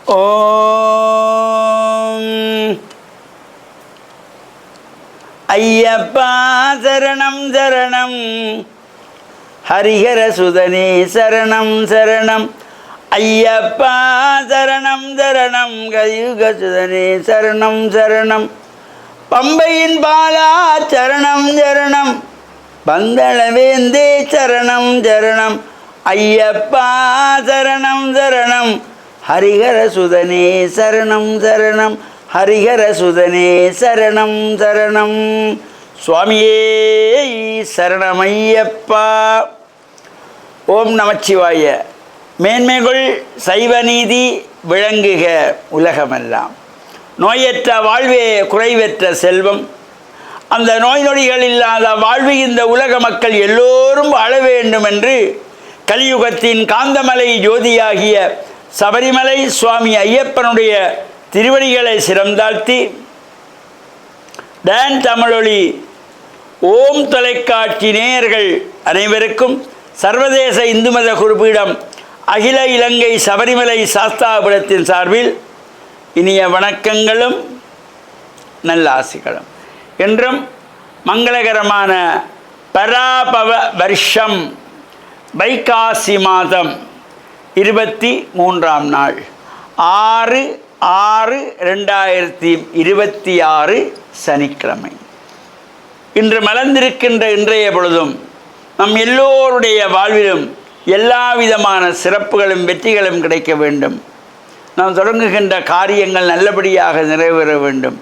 ஓம் ஐயப்பா சரணம் சரணம், ஹரிஹர சுதனே சரணம் சரணம். ஐயப்பா சரணம் சரணம், கலியுக சுதனே சரணம் சரணம். பம்பையின் பாலா சரணம் சரணம், பந்தளவேந்தே சரணம் சரணம். ஐயப்பா சரணம் சரணம், ஹரிஹர சுதனே சரணம் சரணம். ஹரிஹர சுதனே சரணம் சரணம். சுவாமியே சரணமையப்பா. ஓம் நமச்சிவாய. மேன்மைகள் சைவநீதி விளங்குக உலகமெல்லாம். நோயற்ற வாழ்வே குறைவற்ற செல்வம். அந்த நோய் நொடிகள் இல்லாத வாழ்வு இந்த உலக மக்கள் எல்லோரும் வாழ வேண்டும் என்று கலியுகத்தின் காந்தமலை ஜோதியாகிய சபரிமலை சுவாமி ஐயப்பனுடைய திருவடிகளை சிரம்தாழ்த்தி டான் தமிழொலி ஓம் தொலைக்காட்சி நேயர்கள் அனைவருக்கும் சர்வதேச இந்து மத குறிப்பீடம் அகில இலங்கை சபரிமலை சாஸ்தாபுரத்தின் சார்பில் இனிய வணக்கங்களும் நல்ல ஆசிகளும். என்றும் மங்களகரமான பராபவ வருஷம் வைகாசி மாதம் 23ஆம் நாள் 6/6/2026 சனிக்கிழமை. இன்று மலர்ந்திருக்கின்ற இன்றைய பொழுதும் நம் எல்லோருடைய வாழ்விலும் எல்லா விதமான சிறப்புகளும் வெற்றிகளும் கிடைக்க வேண்டும். நாம் தொடங்குகின்ற காரியங்கள் நல்லபடியாக நிறைவேற வேண்டும்.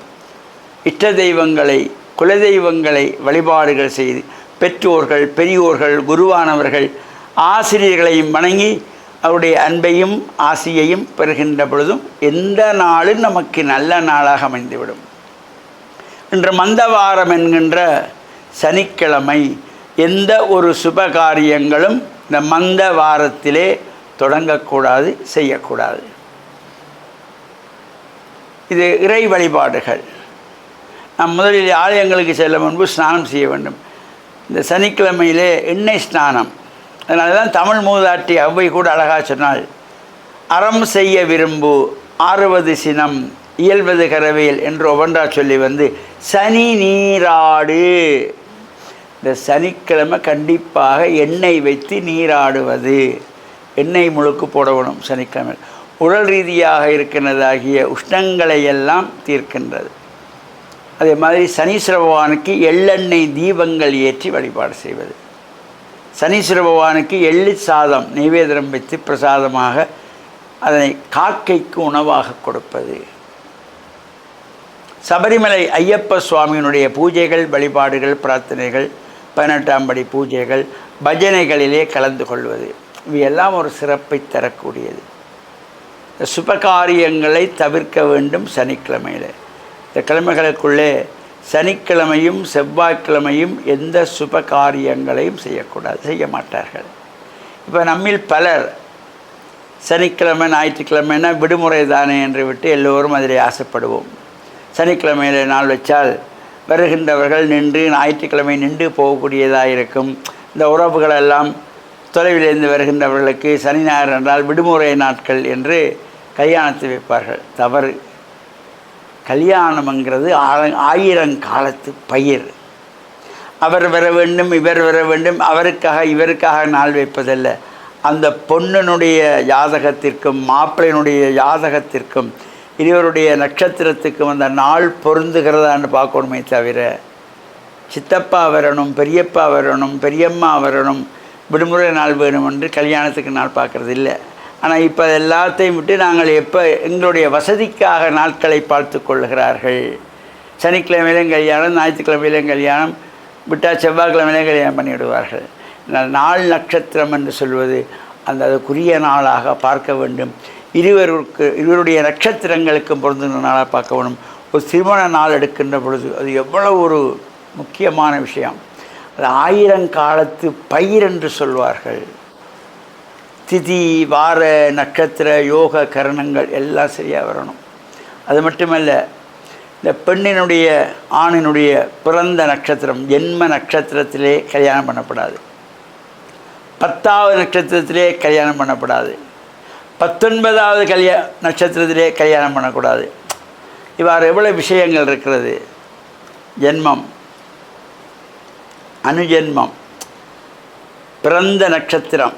இஷ்ட தெய்வங்களை குலதெய்வங்களை வழிபாடுகள் செய்து பெற்றோர்கள் பெரியோர்கள் குருவானவர்கள் ஆசிரியர்களையும் வணங்கி அவருடைய அன்பையும் ஆசியையும் பெறுகின்ற பொழுதும் எந்த நாளும் நமக்கு நல்ல நாளாக அமைந்துவிடும். இன்று மந்தவாரம் என்கின்ற சனிக்கிழமை. எந்த ஒரு சுப காரியங்களும் இந்த மந்த வாரத்திலே தொடங்கக்கூடாது, செய்யக்கூடாது. இது இறை வழிபாடுகள். நாம் முதலில் ஆலயங்களுக்கு செல்ல முன்பு ஸ்நானம் செய்ய வேண்டும். இந்த சனிக்கிழமையிலே எண்ணெய் ஸ்நானம். அதனால தான் தமிழ் மூதாட்டி அவ்வை கூட அழகாக சொன்னால், அறம் செய்ய விரும்பு ஆறுவது சினம் இயல்வது கரவேல் என்று ஒவ்வொன்றா சொல்லி வந்து சனி நீராடு. இந்த சனிக்கிழமை கண்டிப்பாக எண்ணெய் வைத்து நீராடுவது, எண்ணெய் முழுக்கு போடணும். சனிக்கிழமை உடல் ரீதியாக இருக்கின்றதாகிய உஷ்ணங்களை எல்லாம் தீர்க்கின்றது. அதே மாதிரி சனீஸ்வர பகவானுக்கு எள்ளெண்ணெய் தீபங்கள் ஏற்றி வழிபாடு செய்வது. சனீஸ்வர பகவானுக்கு எள்ளு சாதம் நைவேத்தியம் வைத்து பிரசாதமாக அதனை காக்கைக்கு உணவாக கொடுப்பது. சபரிமலை ஐயப்ப சுவாமியினுடைய பூஜைகள் வழிபாடுகள் பிரார்த்தனைகள் 18ஆம் படி பூஜைகள் பஜனைகளிலே கலந்து கொள்வது இவையெல்லாம் ஒரு சிறப்பை தரக்கூடியது. சுபகாரியங்களை தவிர்க்க வேண்டும் சனிக்கிழமையில். இந்த கிழமைகளுக்குள்ளே சனிக்கிழமையும் செவ்வாய்க்கிழமையும் எந்த சுப காரியங்களையும் செய்யக்கூடாது, செய்ய மாட்டார்கள். இப்போ நம்மில் பலர் சனிக்கிழமை ஞாயிற்றுக்கிழமைனா விடுமுறை தானே என்று விட்டு எல்லோரும் அதில் ஆசைப்படுவோம். சனிக்கிழமையில் நாள் வச்சால் வருகின்றவர்கள் நின்று ஞாயிற்றுக்கிழமை நின்று போகக்கூடியதாக இருக்கும். இந்த உறவுகளெல்லாம் தொலைவிலிருந்து வருகின்றவர்களுக்கு சனி ஞாயிறு என்றால் விடுமுறை நாட்கள் என்று கல்யாணத்தை வைப்பார்கள். தவறு. கல்யாணம்ங்கிறது 1000 காலத்து பயிர். அவர் வர வேண்டும், இவர் வர வேண்டும், அவருக்காக இவருக்காக நாள் வைப்பதல்ல. அந்த பொண்ணினுடைய ஜாதகத்திற்கும் மாப்பிள்ளையினுடைய ஜாதகத்திற்கும் இருவருடைய நட்சத்திரத்துக்கும் அந்த நாள் பொருந்துகிறதான்னு பார்க்கணுமே தவிர சித்தப்பா வரணும், பெரியப்பா வரணும், பெரியம்மா வரணும், விடுமுறை நாள் வேணும் என்று கல்யாணத்துக்கு நாள் பார்க்குறது இல்லை. ஆனால் இப்போ எல்லாத்தையும் விட்டு நாங்கள் எப்போ எங்களுடைய வசதிக்காக நாட்களை பார்த்து கொள்கிறார்கள். சனிக்கிழமையிலும் கல்யாணம், ஞாயிற்றுக்கிழமையிலும் கல்யாணம், விட்டால் செவ்வாய்க்கிழமையிலே கல்யாணம் பண்ணிவிடுவார்கள். நாள் நட்சத்திரம் என்று சொல்வது அந்த அதுக்குரிய நாளாக பார்க்க வேண்டும். இருவருடைய நட்சத்திரங்களுக்கும் பொருந்துகிற நாளாக பார்க்க வேண்டும். ஒரு திருமண நாள் எடுக்கின்ற பொழுது அது எவ்வளவு ஒரு முக்கியமான விஷயம். அது 1000 காலத்து பயிர் என்று சொல்வார்கள். திதி வார நட்சத்திர யோக கரணங்கள் எல்லாம் சரியாக வரணும். அது மட்டுமல்ல, இந்த பெண்ணினுடைய ஆணினுடைய பிறந்த நட்சத்திரம் ஜென்ம நட்சத்திரத்திலே கல்யாணம் பண்ணப்படாது. 10வது நட்சத்திரத்திலே கல்யாணம் பண்ணப்படாது. 19வது நட்சத்திரத்திலே கல்யாணம் பண்ணக்கூடாது. இவ்வாறு எவ்வளோ விஷயங்கள் இருக்கிறது. ஜென்மம், அனுஜென்மம், பிறந்த நட்சத்திரம்.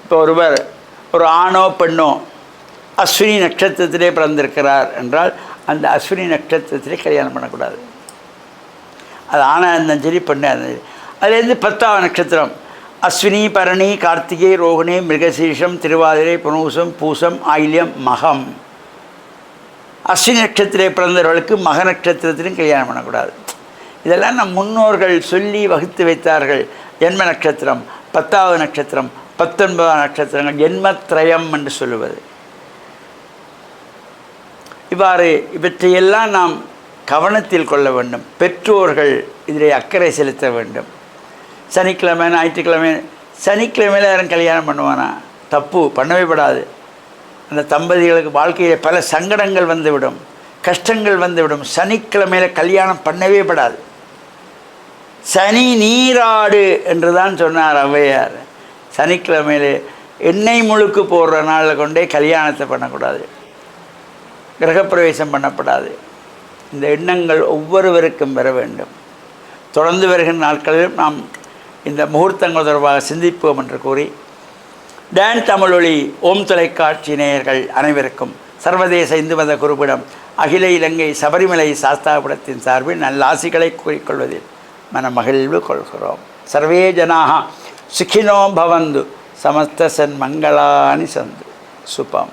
இப்போ ஒருவர் ஒரு ஆணோ பெண்ணோ அஸ்வினி நட்சத்திரத்திலே பிறந்திருக்கிறார் என்றால் அந்த அஸ்வினி நட்சத்திரத்திலே கல்யாணம் பண்ணக்கூடாது. அது ஆணாக இருந்தாலும் சரி, பெண்ணாக இருந்தாலும் சரி. அதுலேருந்து 10வது நட்சத்திரம் அஸ்வினி, பரணி, கார்த்திகை, ரோகிணி, மிருகசீஷம், திருவாதிரை, புனூசம், பூசம், ஆயில்யம், மகம். அஸ்வினி நட்சத்திரத்திலே பிறந்தவர்களுக்கு மக நட்சத்திரத்திலும் கல்யாணம் பண்ணக்கூடாது. இதெல்லாம் நம் முன்னோர்கள் சொல்லி வகுத்து வைத்தார்கள். ஜென்ம நட்சத்திரம், 10வது நட்சத்திரம், 19வது நட்சத்திரங்கள் ஜென்மத்ரயம் என்று சொல்லுவது. இவ்வாறு இவற்றையெல்லாம் நாம் கவனத்தில் கொள்ள வேண்டும். பெற்றோர்கள் இதில் அக்கறை செலுத்த வேண்டும். சனிக்கிழமை, ஞாயிற்றுக்கிழமை, சனிக்கிழமையில் யாரும் கல்யாணம் பண்ணுவானா? தப்பு, பண்ணவே படாது. அந்த தம்பதிகளுக்கு வாழ்க்கையில் பல சங்கடங்கள் வந்துவிடும், கஷ்டங்கள் வந்துவிடும். சனிக்கிழமையில் கல்யாணம் பண்ணவே படாது. சனி நீராடு என்று தான் சொன்னார் ஔவையார். சனிக்கிழமையில் எண்ணெய் முழுக்கு போடுற நாளில் கொண்டே கல்யாணத்தை பண்ணக்கூடாது, கிரகப்பிரவேசம் பண்ணப்படாது. இந்த எண்ணங்கள் ஒவ்வொருவருக்கும் பெற வேண்டும். தொடர்ந்து வருகின்ற நாட்களிலும் நாம் இந்த முகூர்த்தங்கள் தொடர்பாக சிந்திப்போம் என்று கூறி, டான் தமிழொலி ஓம் தொலைக்காட்சி நேயர்கள் அனைவருக்கும் சர்வதேச இந்து மத குருபிடம் அகில இலங்கை சபரிமலை சாஸ்தாபுரத்தின் சார்பில் நல்ல ஆசிகளை கூறிக்கொள்வதில் மன மகிழ்வு கொள்கிறோம். சர்வே ஜனாக சுகினோ பவந்து சமஸ்த சன்மங்களானி சந்து சுபம்.